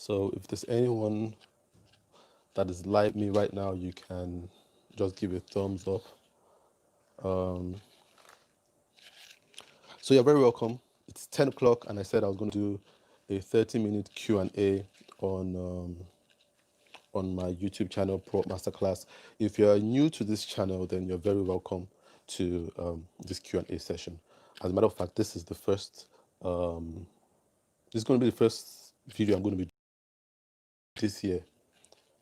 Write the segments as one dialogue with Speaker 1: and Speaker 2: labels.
Speaker 1: So if there's anyone that is like me right now, you can just give a thumbs up. Um, so you're very welcome. It's 10 o'clock, and I said I was going to do a 30-minute Q&A on my YouTube channel, ProUp Masterclass. If you're new to this channel, then you're very welcome to this Q&A session. As a matter of fact, this is the first. This is going to be the first video I'm going to be this year.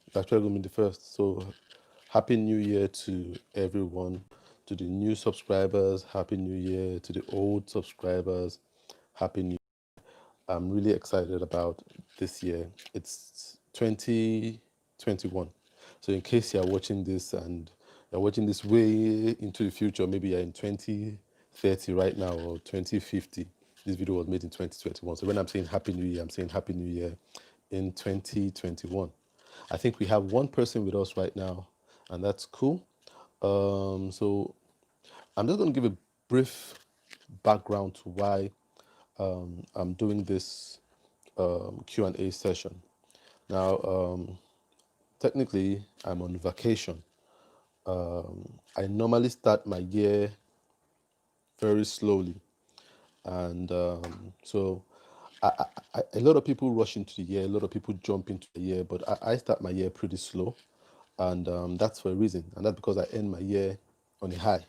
Speaker 1: It's actually going to be the first. So Happy New Year to everyone, to the new subscribers. Happy New Year to the old subscribers. Happy New Year. I'm really excited about this year. It's 2021. So in case you're watching this and you're watching this way into the future, maybe you're in 2030 right now or 2050. This video was made in 2021. So when I'm saying Happy New Year, I'm saying Happy New Year in 2021. I think we have one person with us right now, and that's cool. So I'm just going to give a brief background to why I'm doing this Q&A session. Now, technically, I'm on vacation. I normally start my year very slowly, and so a lot of people rush into the year, a lot of people jump into the year, but I start my year pretty slow, and that's for a reason, and that's because I end my year on a high.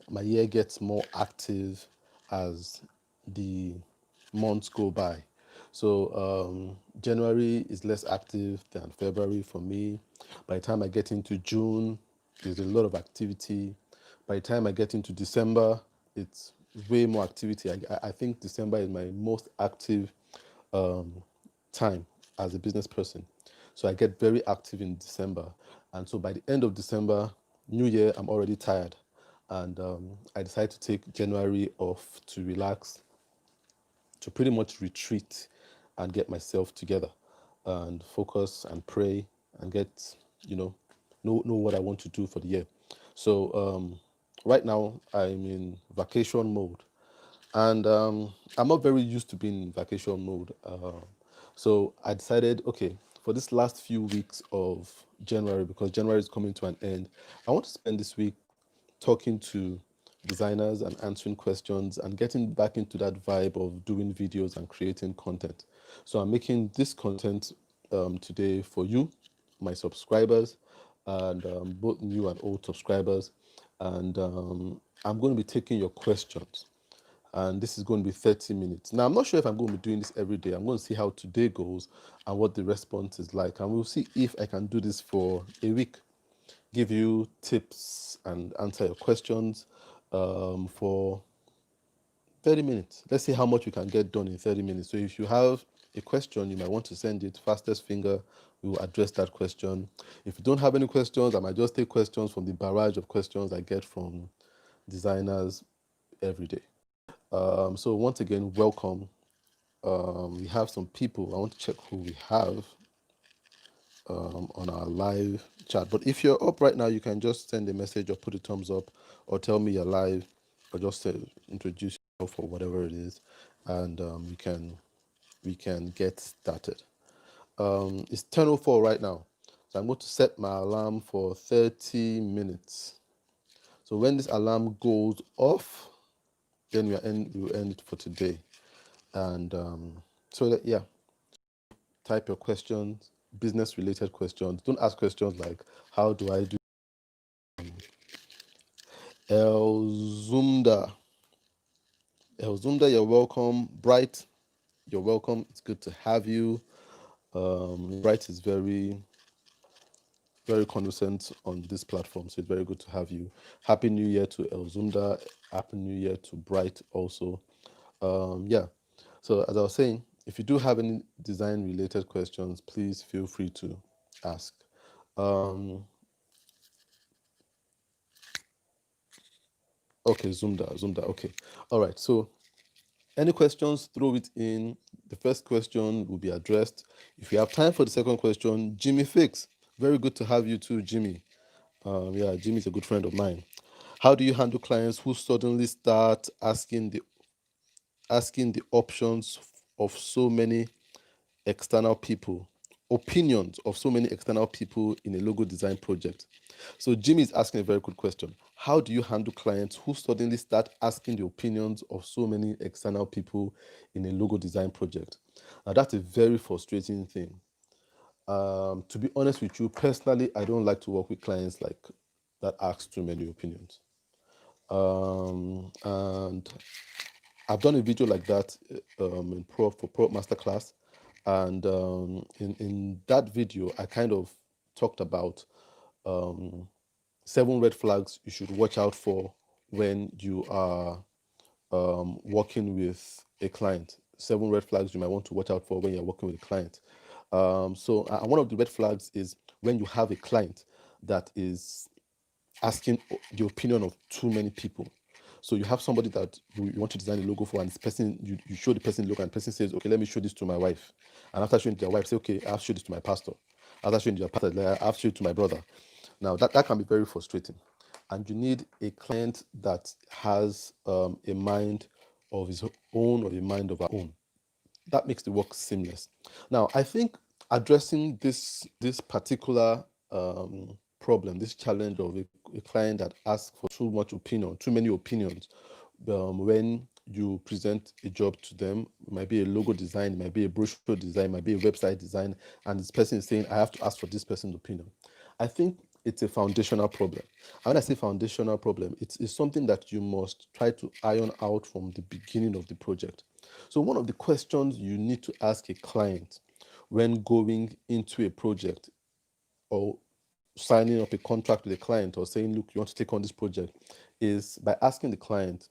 Speaker 1: My year gets more active as the months go by. So January is less active than February for me. By the time I get into June, there's a lot of activity. By the time I get into December, it's way more activity. I think December is my most active time as a business person. So I get very active in December. And so by the end of December, New Year, I'm already tired. And I decided to take January off to relax, to pretty much retreat and get myself together and focus and pray and get, know what I want to do for the year. So right now I'm in vacation mode, and I'm not very used to being in vacation mode. So I decided, okay, for this last few weeks of January, because January is coming to an end, I want to spend this week talking to designers and answering questions and getting back into that vibe of doing videos and creating content. So I'm making this content today for you, my subscribers, and both new and old subscribers. And I'm going to be taking your questions, and this is going to be 30 minutes. Now, I'm not sure if I'm going to be doing this every day. I'm going to see how today goes and what the response is like, and we'll see if I can do this for a week, give you tips and answer your questions for 30 minutes. Let's see how much we can get done in 30 minutes. So if you have a question, you might want to send it. Fastest finger, we will address that question. If you don't have any questions, I might just take questions from the barrage of questions I get from designers every day. So once again, welcome. We have some people. I want to check who we have on our live chat. But if you're up right now, you can just send a message or put a thumbs up or tell me you're live, or just introduce yourself or whatever it is, and we can get started. It's 10:04 right now, so I'm going to set my alarm for 30 minutes. So when this alarm goes off, then we'll end it for today. And so that, yeah, type your questions, business related questions. Don't ask questions like, how do I do? Elzumda, you're welcome. Bright, you're welcome. It's good to have you. Bright is very, very conversant on this platform, so it's very good to have you. Happy New Year to Elzumda. Happy New Year to Bright also. Yeah. So as I was saying, if you do have any design related questions, please feel free to ask. Okay, Zumda. Okay. All right. So any questions, throw it in. The first question will be addressed. If you have time for the second question, Jimmy Fix. Very good to have you too, Jimmy. Yeah, Jimmy's a good friend of mine. How do you handle clients who suddenly start asking the options of so many external people, opinions of so many external people in a logo design project. So Jimmy is asking a very good question. How do you handle clients who suddenly start asking the opinions of so many external people in a logo design project? Now that's a very frustrating thing. To be honest with you, personally, I don't like to work with clients like that ask too many opinions. And I've done a video like that in ProUp Masterclass, and in that video, I kind of talked about 7 red flags you should watch out for when you are working with a client. 7 red flags you might want to watch out for when you're working with a client. So one of the red flags is when you have a client that is asking the opinion of too many people. So you have somebody that you want to design a logo for, and this person, you show the person the logo, and the person says, okay, let me show this to my wife. And after showing it to their wife, say, okay, I'll show this to my pastor. After showing it to your pastor, I'll show it to my brother. Now that can be very frustrating. And you need a client that has a mind of his own or a mind of our own. That makes the work seamless. Now, I think addressing this particular problem, this challenge of a client that asks for too many opinions, when you present a job to them, it might be a logo design, it might be a brochure design, it might be a website design, and this person is saying, I have to ask for this person's opinion. I think it's a foundational problem. And when I say foundational problem, it's something that you must try to iron out from the beginning of the project. So one of the questions you need to ask a client when going into a project or signing up a contract with a client or saying, look, you want to take on this project, is by asking the client,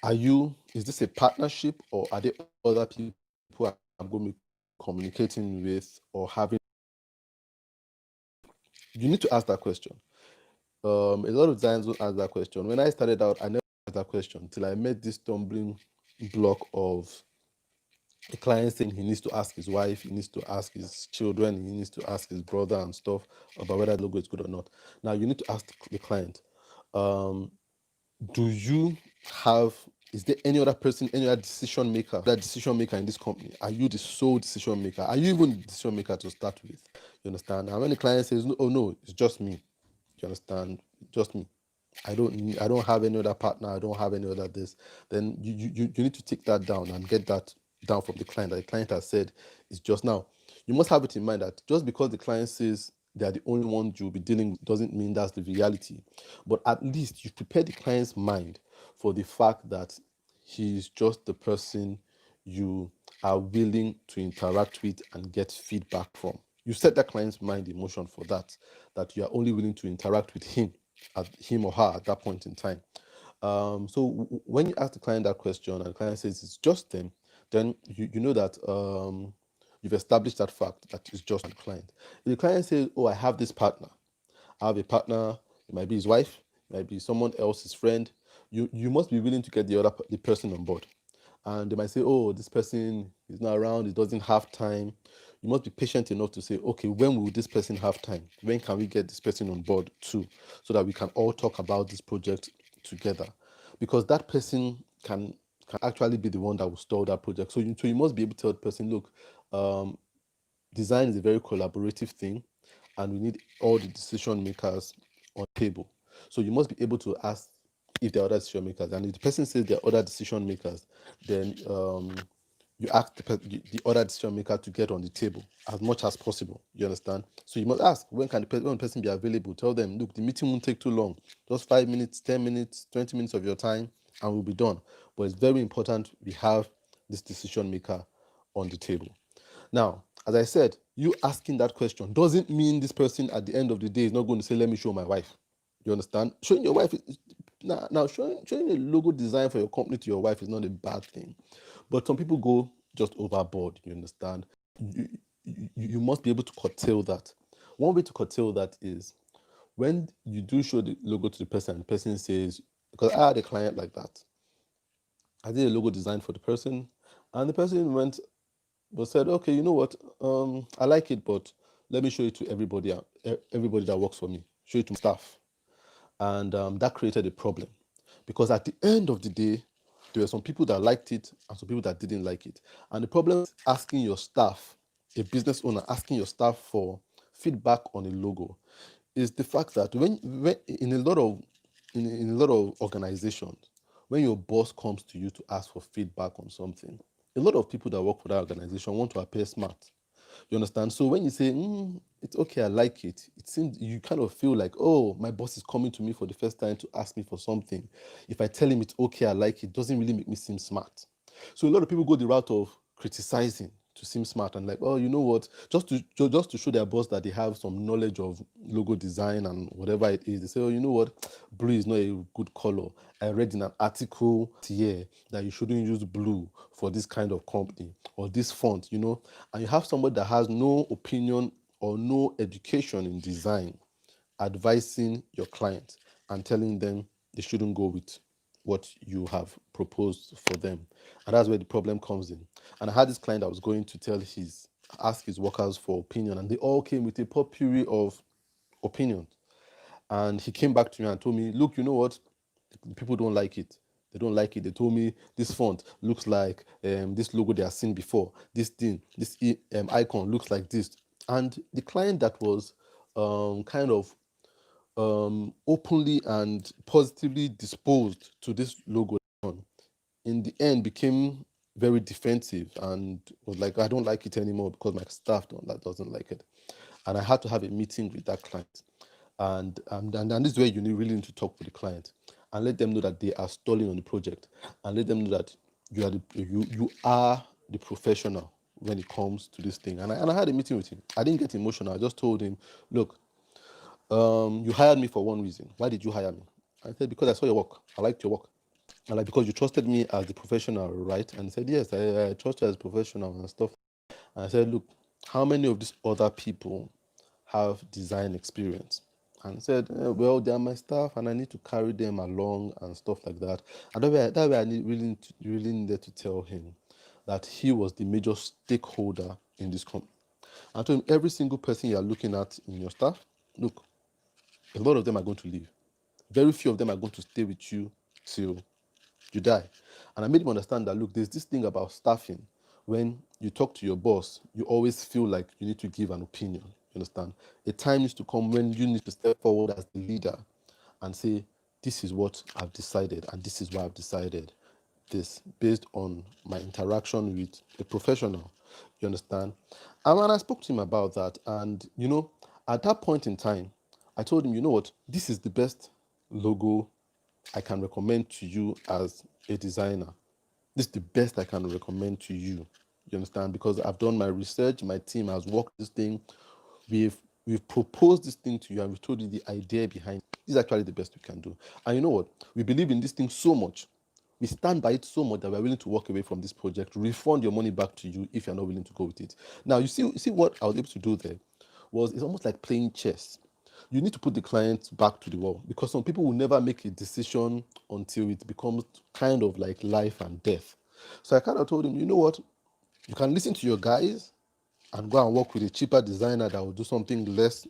Speaker 1: is this a partnership, or are there other people I'm going to be communicating with or having? You need to ask that question. A lot of designers don't ask that question. When I started out, I never asked that question until I met this stumbling block of a client saying he needs to ask his wife, he needs to ask his children, he needs to ask his brother and stuff about whether the logo is good or not. Now you need to ask the client, is there any other person, any other decision maker in this company? Are you the sole decision maker? Are you even the decision maker to start with? You understand? And when the client says, oh no, it's just me. You understand? Just me. I don't have any other partner. I don't have any other this. Then you need to take that down and get that down from the client. That the client has said is just now. You must have it in mind that just because the client says they are the only ones you'll be dealing with doesn't mean that's the reality. But at least you prepare the client's mind for the fact that he's just the person you are willing to interact with and get feedback from. You set that client's mind in motion for that you are only willing to interact with him or her at that point in time. So when you ask the client that question and the client says it's just them, then you know that you've established that fact that it's just one client. If the client says, oh, I have this partner, I have a partner, it might be his wife, it might be someone else's friend, you must be willing to get the person on board. And they might say, oh, this person is not around, he doesn't have time. You must be patient enough to say, okay, when will this person have time? When can we get this person on board too, so that we can all talk about this project together? Because that person can actually be the one that will stall that project. So you must be able to tell the person, look, design is a very collaborative thing, and we need all the decision makers on the table. So you must be able to ask if there are other decision makers, and if the person says there are other decision makers, then you ask the other decision maker to get on the table as much as possible. You understand? So you must ask, when the person be available? Tell them, look, the meeting won't take too long, just 5 minutes, 10 minutes, 20 minutes of your time, and we'll be done. But it's very important we have this decision maker on the table. Now, as I said, you asking that question doesn't mean this person at the end of the day is not going to say, let me show my wife. You understand? Showing your wife now showing a logo design for your company to your wife is not a bad thing. But some people go just overboard, you understand? You must be able to curtail that. One way to curtail that is when you do show the logo to the person says, because I had a client like that. I did a logo design for the person, and the person said, okay, you know what? I like it, but let me show it to everybody that works for me. Show it to my staff. And that created a problem. Because at the end of the day, There were some people that liked it and some people that didn't like it. And the problem is asking your staff, a business owner asking your staff for feedback on a logo, is the fact that when in a lot of organizations, when your boss comes to you to ask for feedback on something, a lot of people that work for that organization want to appear smart. You understand? So when you say, it's okay, I like it, it seems you kind of feel like, oh, my boss is coming to me for the first time to ask me for something. If I tell him it's okay, I like it, doesn't really make me seem smart. So a lot of people go the route of criticizing to seem smart and like, oh, you know what? Just to show their boss that they have some knowledge of logo design and whatever it is. They say, oh, you know what? Blue is not a good color. I read in an article here that you shouldn't use blue for this kind of company or this font, and you have somebody that has no opinion or no education in design advising your client and telling them they shouldn't go with what you have proposed for them. And that's where the problem comes in. And I had this client that was going to ask his workers for opinion, and they all came with a potpourri of opinions. And he came back to me and told me, look, you know what? People don't like it. They don't like it. They told me this font looks like this logo they have seen before. This thing, this icon looks like this. And the client that was kind of openly and positively disposed to this logo in the end became very defensive and was like, I don't like it anymore because my staff doesn't like it. And I had to have a meeting with that client. And this is where you really need to talk with the client and let them know that they are stalling on the project, and let them know that you are the professional when it comes to this thing. And I had a meeting with him. I didn't get emotional. I just told him, look, you hired me for one reason. Why did you hire me? I said, because I saw your work. I liked your work. And like, because you trusted me as the professional, right? And he said, yes, I trust you as a professional and stuff. And I said, look, how many of these other people have design experience? And he said, well, they are my staff and I need to carry them along and stuff like that. And that way I really needed to tell him that he was the major stakeholder in this company. I told him, every single person you are looking at in your staff, look, a lot of them are going to leave. Very few of them are going to stay with you till you die. And I made him understand that, look, there's this thing about staffing. When you talk to your boss, you always feel like you need to give an opinion. You understand? A time needs to come when you need to step forward as the leader and say, this is what I've decided, and this is why I've decided this based on my interaction with a professional. You understand? And when I spoke to him about that, and at that point in time, I told him, you know what, this is the best logo I can recommend to you as a designer. This is the best I can recommend to you. You understand? Because I've done my research, my team has worked this thing. We've proposed this thing to you and we've told you the idea behind it. This is actually the best we can do. And you know what? We believe in this thing so much. We stand by it so much that we're willing to walk away from this project, refund your money back to you if you're not willing to go with it. Now, you see what I was able to do there it's almost like playing chess. You need to put the client back to the wall, because some people will never make a decision until it becomes kind of like life and death. So I kind of told him, you know what, you can listen to your guys and go and work with a cheaper designer that will do something less,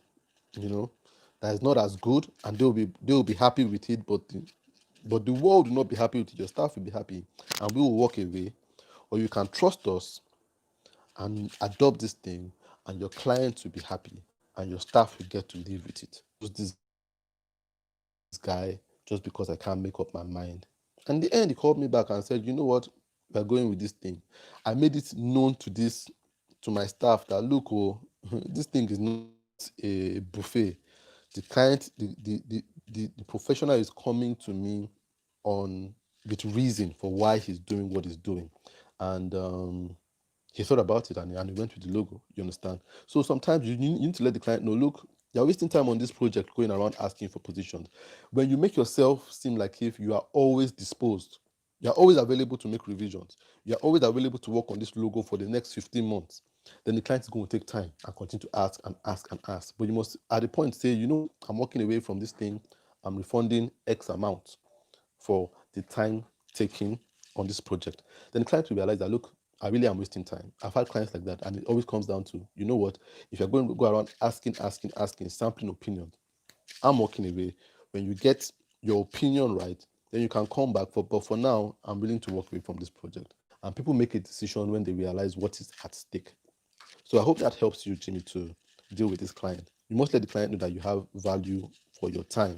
Speaker 1: that is not as good, and they'll be happy with it, but the world will not be happy with it. Your staff will be happy, and we will walk away. Or you can trust us and adopt this thing, and your clients will be happy, and your staff will get to live with it. This guy, just because I can't make up my mind. And in the end, he called me back and said, you know what, we're going with this thing. I made it known to my staff that, look, this thing is not a buffet. The client, the professional is coming to me with reason for why he's doing what he's doing. And he thought about it, and he went with the logo. You understand? So sometimes you need to let the client know, look, you're wasting time on this project going around asking for positions. When you make yourself seem like if you are always disposed, you're always available to make revisions, you're always available to work on this logo for the next 15 months, then the client is going to take time and continue to ask and ask and ask. But you must, at the point, say, I'm walking away from this thing, I'm refunding X amount for the time taken on this project. Then the client will realize that, look, I really am wasting time. I've had clients like that, and it always comes down to, you know what, if you're going to go around asking, sampling opinions, I'm walking away. When you get your opinion right, then you can come back. But for now, I'm willing to walk away from this project. And people make a decision when they realize what is at stake. So I hope that helps you, Jimmy, to deal with this client. You must let the client know that you have value for your time.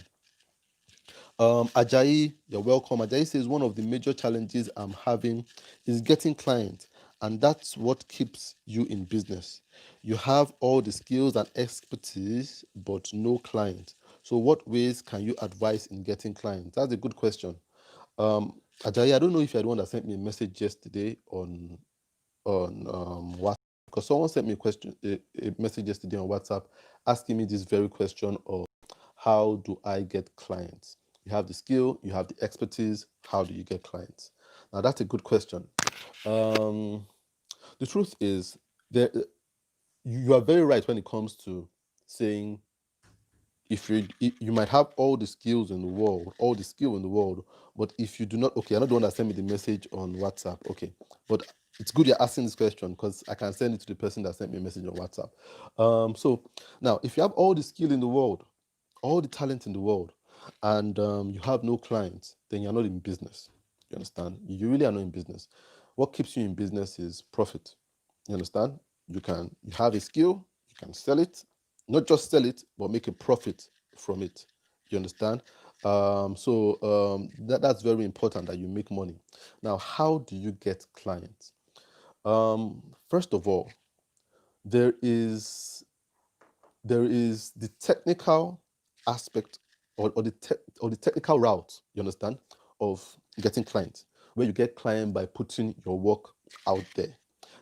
Speaker 1: Ajayi, you're welcome. Ajayi says one of the major challenges I'm having is getting clients, and that's what keeps you in business. You have all the skills and expertise, but no client. So, what ways can you advise in getting clients? That's a good question. Ajayi, I don't know if you're the one that sent me a message yesterday on WhatsApp, because someone sent me a message yesterday on WhatsApp asking me this very question of how do I get clients? You have the skill, you have the expertise. How do you get clients? Now that's a good question. The truth is, there you are very right when it comes to saying if you might have all the skills in the world, all the skill in the world, but if you do not, okay, I'm not the one that sent me the message on WhatsApp, okay, but it's good you're asking this question because I can send it to the person that sent me a message on WhatsApp. So now, if you have all the skill in the world, all the talent in the world, and you have no clients, then you're not in business. You understand? You really are not in business. What keeps you in business is profit. You understand? You have a skill, you can sell it, not just sell it, but make a profit from it. You understand? That's very important that you make money. Now, how do you get clients? First of all, there is the technical aspect or the technical route, you understand, of getting clients, where you get client by putting your work out there.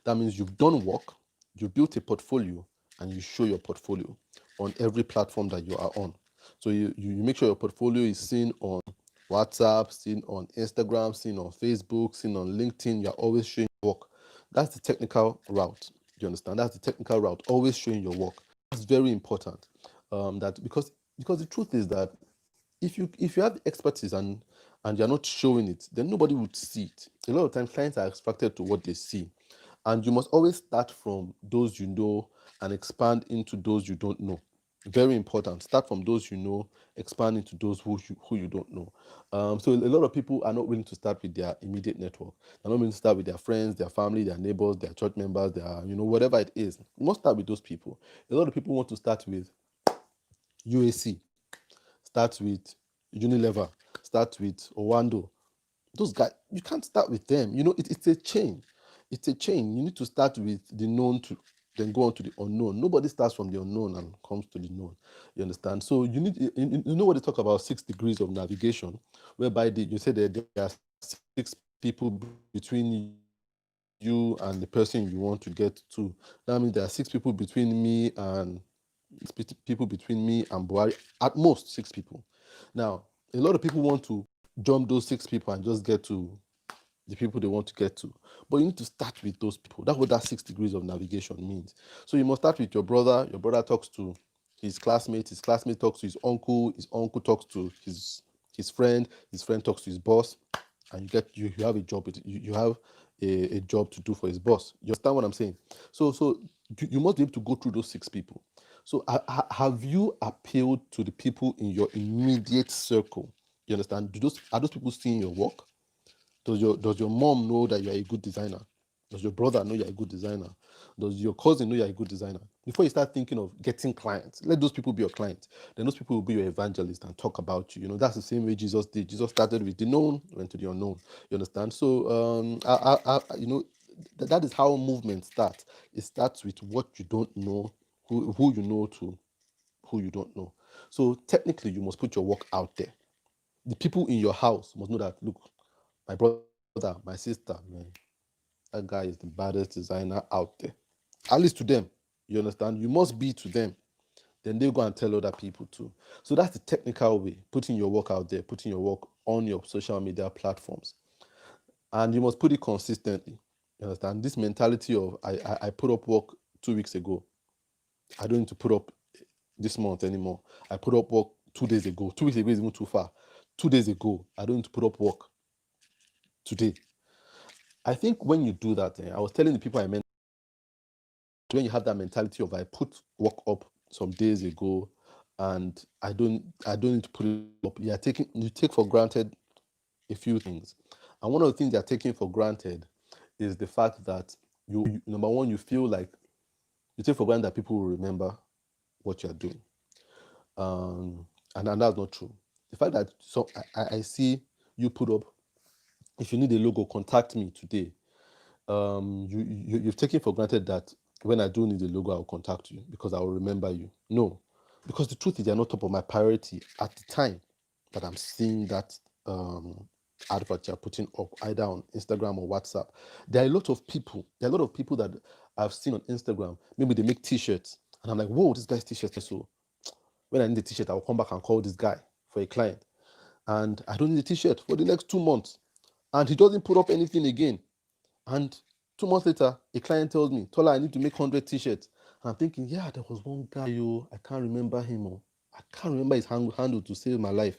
Speaker 1: That means you've done work, you've built a portfolio, and you show your portfolio on every platform that you are on. So you make sure your portfolio is seen on WhatsApp, seen on Instagram, seen on Facebook, seen on LinkedIn. You're always showing work. That's the technical route. You understand? That's the technical route, always showing your work. That's very important. That because the truth is that if you have expertise and you're not showing it, then nobody would see it. A lot of times clients are attracted to what they see. And you must always start from those you know and expand into those you don't know. Very important. Start from those you know, expand into those who you don't know. So a lot of people are not willing to start with their immediate network. They're not willing to start with their friends, their family, their neighbors, their church members, their, whatever it is. You must start with those people. A lot of people want to start with UAC, start with Unilever, start with Owando. Those guys, you can't start with them. It's a chain. It's a chain. You need to start with the known to then go on to the unknown. Nobody starts from the unknown and comes to the known. You understand? So you know what they talk about 6 degrees of navigation, whereby you say that there are 6 people between you and the person you want to get to. That means there are 6 people between me and Buhari, at most 6 people. Now, a lot of people want to jump those 6 people and just get to the people they want to get to. But you need to start with those people. That's what that 6 degrees of navigation means. So you must start with your brother. Your brother talks to his classmate talks to his uncle talks to his friend talks to his boss, and you have a job. You have a job to do for his boss. You understand what I'm saying? So you must be able to go through those 6 people. So have you appealed to the people in your immediate circle? You understand? Are those people seeing your work? Does your mom know that you're a good designer? Does your brother know you're a good designer? Does your cousin know you're a good designer? Before you start thinking of getting clients, let those people be your clients. Then those people will be your evangelist and talk about you. That's the same way Jesus did. Jesus started with the known, went to the unknown. You understand? So that is how movement starts. It starts with what you don't know, who you know to who you don't know. So technically, you must put your work out there. The people in your house must know that, look, my brother, my sister, man, that guy is the baddest designer out there. At least to them. You understand? You must be to them. Then they'll go and tell other people too. So that's the technical way, putting your work out there, putting your work on your social media platforms. And you must put it consistently. You understand? This mentality of I put up work 2 weeks ago. I don't need to put up this month anymore. I put up work 2 days ago. 2 weeks ago is even too far. 2 days ago, I don't need to put up work today. I think when you do that, I was telling the people I met, when you have that mentality of I put work up some days ago and I don't need to put it up. You take for granted a few things. And one of the things they're taking for granted is the fact that number one, you feel like you take for granted that people will remember what you're doing. And that's not true. The fact that I see you put up, if you need a logo, contact me today. You've taken for granted that when I do need a logo, I'll contact you because I will remember you. No, because the truth is they're not top of my priority at the time that I'm seeing that advert you're putting up either on Instagram or WhatsApp. There are a lot of people that I've seen on Instagram. Maybe they make t-shirts and I'm like, whoa, this guy's t-shirt is so. When I need a t-shirt, I'll come back and call this guy for a client. And I don't need a t-shirt for the next 2 months. And he doesn't put up anything again. And 2 months later, a client tells me, Tola, I need to make 100 t-shirts. And I'm thinking, yeah, there was one guy, I can't remember him. I can't remember his handle to save my life.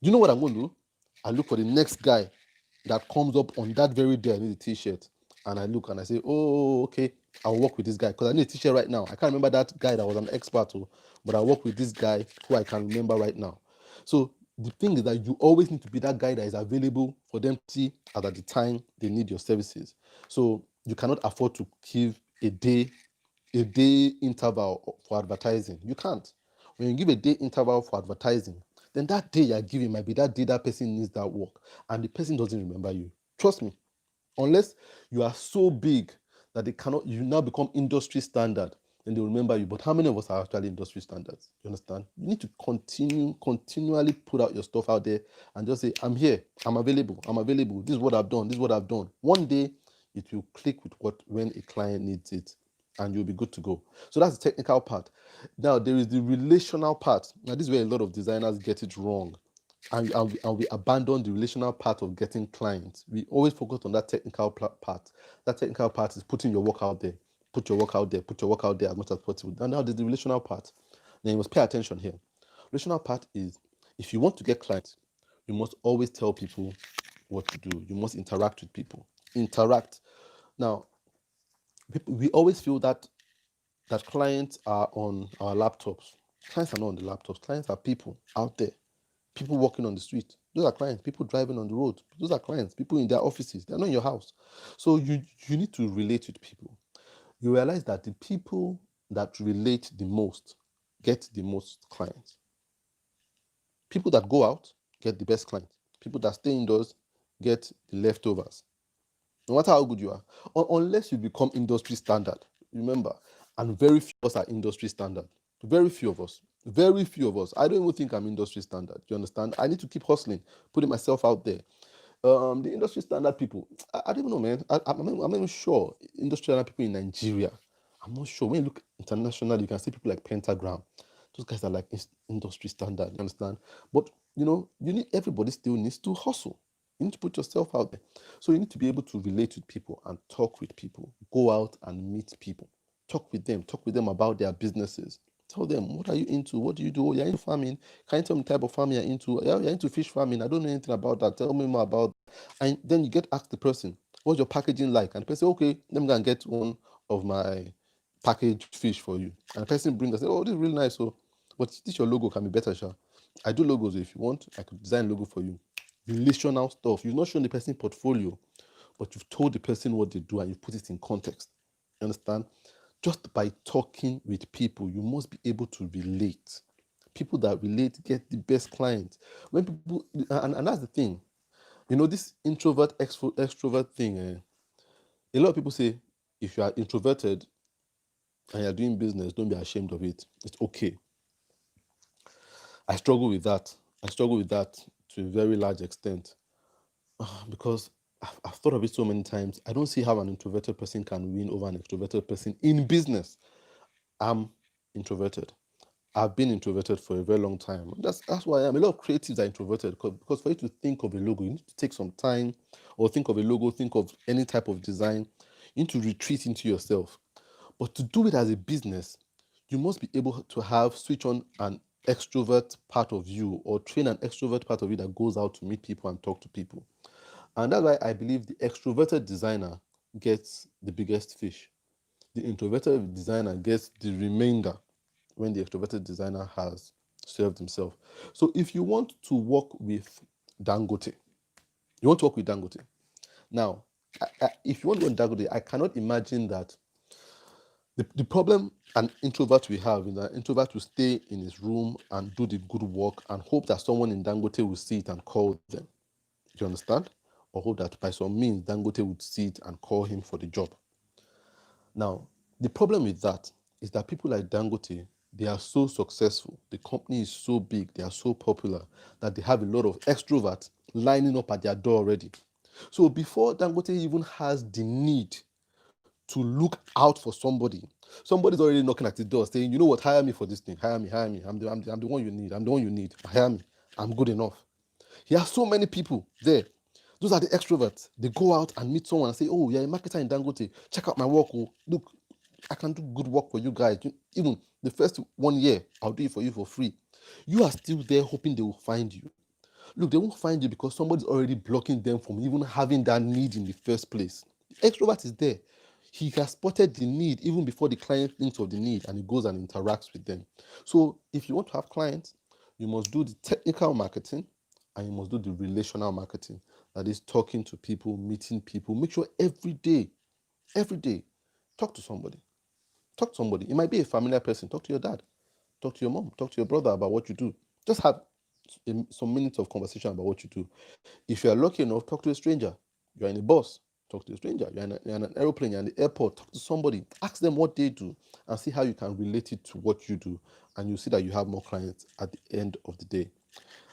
Speaker 1: Do you know what I'm going to do? I look for the next guy that comes up on that very day I need a t-shirt. And I look and I say, oh, okay, I'll work with this guy because I need a t-shirt right now. I can't remember that guy that was an expert, but I'll work with this guy who I can remember right now. So the thing is that you always need to be that guy that is available for them to see at the time they need your services. So you cannot afford to give a day interval for advertising. You can't. When you give a day interval for advertising, then that day you're giving might be that day that person needs that work and the person doesn't remember you. Trust me. Unless you are so big that you now become industry standard, then they remember you. But how many of us are actually industry standards? You understand? You need to continually put out your stuff out there and just say, I'm here, I'm available, this is what I've done. One day it will click with when a client needs it and you'll be good to go. So that's the technical part. Now there is the relational part. Now this is where a lot of designers get it wrong. And we abandon the relational part of getting clients. We always focus on that technical part. That technical part is putting your work out there. Put your work out there as much as possible. And now there's the relational part. Now you must pay attention here. Relational part is, if you want to get clients, you must always tell people what to do. You must interact with people. Interact. Now, we always feel that clients are on our laptops. Clients are not on the laptops. Clients are people out there. People walking on the street, those are clients. People driving on the road, those are clients. People in their offices, they're not in your house. So you need to relate with people. You realize that the people that relate the most get the most clients. People that go out get the best clients. People that stay indoors get the leftovers. No matter how good you are, unless you become industry standard, remember, and very few of us are industry standard. Very few of us. I don't even think I'm industry standard. You understand? I need to keep hustling, putting myself out there. The industry standard people, I don't even know, man. I'm not even sure. Industry standard people in Nigeria, I'm not sure. When you look internationally, you can see people like Pentagram. Those guys are like industry standard. You understand? But everybody still needs to hustle. You need to put yourself out there. So you need to be able to relate with people and talk with people. Go out and meet people. Talk with them about their businesses. Tell them, what are you into? What do you do? You're into farming. Can you tell me the type of farming you're into? You're into fish farming. I don't know anything about that. Tell me more about that. And then you get asked the person, what's your packaging like? And the person, okay, let me go and get one of my packaged fish for you. And the person brings and say, oh, this is really nice. So, but this your logo can be better, Sha. I do logos. If you want, I could design a logo for you. Relational stuff. You've not shown the person portfolio, but you've told the person what they do and you put it in context. You understand? Just by talking with people, you must be able to relate. People that relate get the best clients. When people, and that's the thing, this introvert extrovert thing. A lot of people say, if you are introverted and you're doing business, don't be ashamed of it. It's okay. I struggle with that to a very large extent because I've thought of it so many times. I don't see how an introverted person can win over an extroverted person in business. I'm introverted. I've been introverted for a very long time. That's why I am. A lot of creatives are introverted because for you to think of a logo, you need to take some time, or think of a logo, think of any type of design. You need to retreat into yourself. But to do it as a business, you must be able to switch on an extrovert part of you or train an extrovert part of you that goes out to meet people and talk to people. And that's why I believe the extroverted designer gets the biggest fish. The introverted designer gets the remainder when the extroverted designer has served himself. So if you want to work with Dangote, You want to work with Dangote. Now, if you want to work with Dangote, I cannot imagine that the problem an introvert will have is that introvert will stay in his room and do the good work and hope that someone in Dangote will see it and call them. Do you understand? Or hope that by some means Dangote would see it and call him for the job. Now, the problem with that is that people like Dangote, they are so successful, the company is so big, they are so popular that they have a lot of extroverts lining up at their door already. So before Dangote even has the need to look out for somebody, somebody's already knocking at the door saying, you know what, hire me for this thing, hire me, I'm the one you need, hire me, I'm good enough. He has so many people there. Those are the extroverts. They go out and meet someone and say, oh, you're a marketer in Dangote. Check out my work. Oh, look, I can do good work for you guys. Even the first 1 year, I'll do it for you for free. You are still there hoping they will find you. Look, they won't find you because somebody's already blocking them from even having that need in the first place. The extrovert is there. He has spotted the need even before the client thinks of the need, and he goes and interacts with them. So if you want to have clients, you must do the technical marketing and you must do the relational marketing. That is talking to people, meeting people. Make sure every day, talk to somebody. Talk to somebody. It might be a familiar person. Talk to your dad. Talk to your mom. Talk to your brother about what you do. Just have some minutes of conversation about what you do. If you are lucky enough, talk to a stranger. You're in a bus, talk to a stranger. You're in an airplane, you're in the airport, talk to somebody. Ask them what they do and see how you can relate it to what you do. And you see that you have more clients at the end of the day.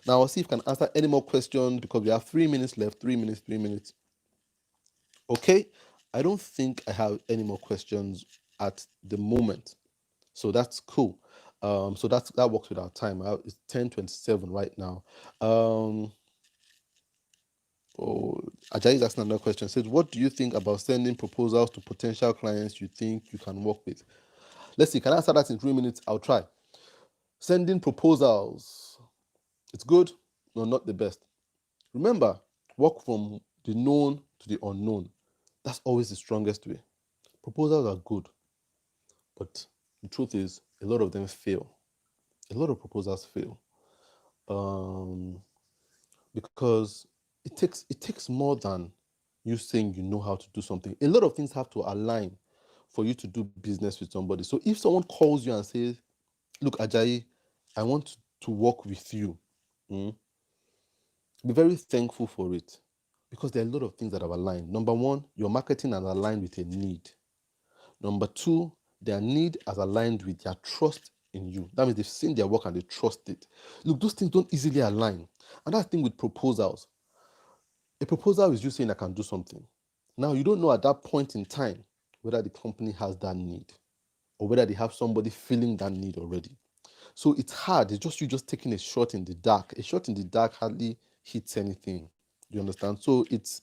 Speaker 1: Now, I'll see if I can answer any more questions because we have 3 minutes left. 3 minutes, 3 minutes. Okay, I don't think I have any more questions at the moment. So that's cool. So that works with our time. It's 10:27 right now. Oh, Ajayi is asking another question. Says, what do you think about sending proposals to potential clients you think you can work with? Let's see. Can I answer that in 3 minutes? I'll try. Sending proposals. It's good, no, not the best. Remember, work from the known to the unknown. That's always the strongest way. Proposals are good, but the truth is, a lot of them fail. A lot of proposals fail. Because it takes more than you saying you know how to do something. A lot of things have to align for you to do business with somebody. So if someone calls you and says, look, Ajayi, I want to work with you, be very thankful for it because there are a lot of things that have aligned. Number one, your marketing has aligned with a need. Number two, their need has aligned with their trust in you. That means they've seen their work and they trust it. Look, those things don't easily align. And that's the thing with proposals. A proposal is you saying I can do something. Now, you don't know at that point in time whether the company has that need or whether they have somebody feeling that need already. So it's hard. It's just you just taking a shot in the dark. A shot in the dark hardly hits anything. You understand? So it's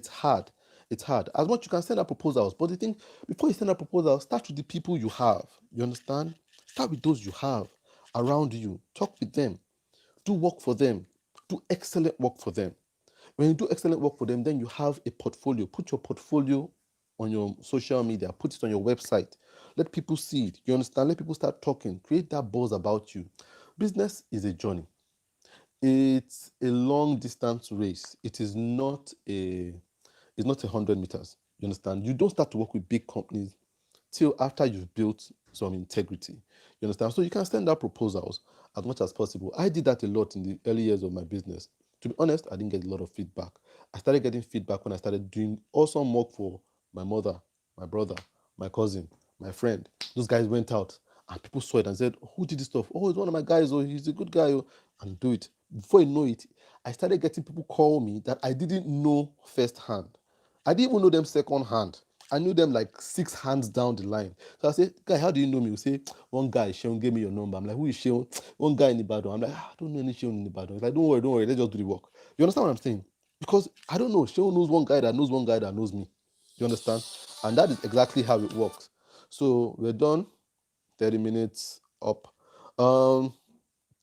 Speaker 1: hard. It's hard. As much you can send out proposals, but the thing, before you send out proposals, start with the people you have. You understand? Start with those you have around you. Talk with them. Do work for them. Do excellent work for them. When you do excellent work for them, then you have a portfolio. Put your portfolio on your social media. Put it on your website. Let people see it. You understand? Let people start talking. Create that buzz about you. Business is a journey. It's a long distance race. It's not 100 meters. You understand? You don't start to work with big companies till after you've built some integrity. You understand? So you can send out proposals as much as possible. I did that a lot in the early years of my business. To be honest, I didn't get a lot of feedback. I started getting feedback when I started doing awesome work for my mother, my brother, my cousin, my friend. Those guys went out and people saw it and said, who did this stuff? Oh, it's one of my guys. Oh, he's a good guy. Oh, and do it. Before you know it, I started getting people call me that I didn't know firsthand. I didn't even know them second hand. I knew them like 6 hands down the line. So I said, guy, how do you know me? He say, one guy, Sheon, gave me your number. I'm like, who is Sheon? One guy in Ibadan. I'm like, I don't know any Sheon in Ibadan. He's like, don't worry, let's just do the work. You understand what I'm saying? Because I don't know, Sheon knows one guy that knows one guy that knows me. You understand? And that is exactly how it works. So we're done. 30 minutes up. Well,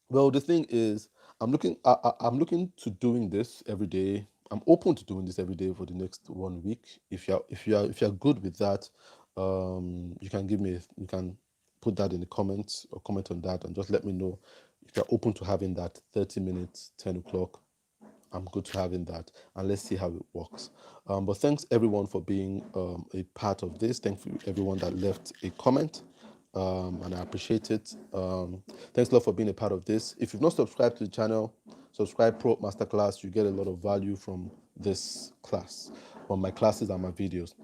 Speaker 1: the thing is, I'm looking to doing this every day. I'm open to doing this every day for the next 1 week. If you're good with that, you can put that in the comments or comment on that and just let me know if you're open to having that 30 minutes, 10 o'clock I'm good to having that, and let's see how it works. But thanks everyone for being a part of this. Thank you everyone that left a comment, and I appreciate it. Thanks a lot for being a part of this. If you've not subscribed to the channel, subscribe ProUp Masterclass. You get a lot of value from this class, from my classes and my videos.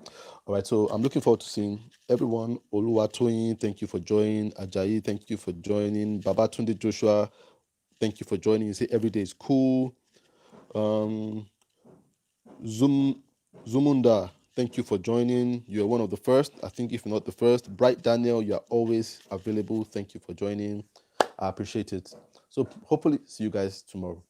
Speaker 1: All right, so I'm looking forward to seeing everyone. Oluwatoyin, thank you for joining. Ajayi, thank you for joining. Babatunde Joshua, thank you for joining. You say every day is cool. Zumunda, thank you for joining. You're one of the first. I think if you're not the first. Bright Daniel, you are always available. Thank you for joining. I appreciate it. So hopefully see you guys tomorrow.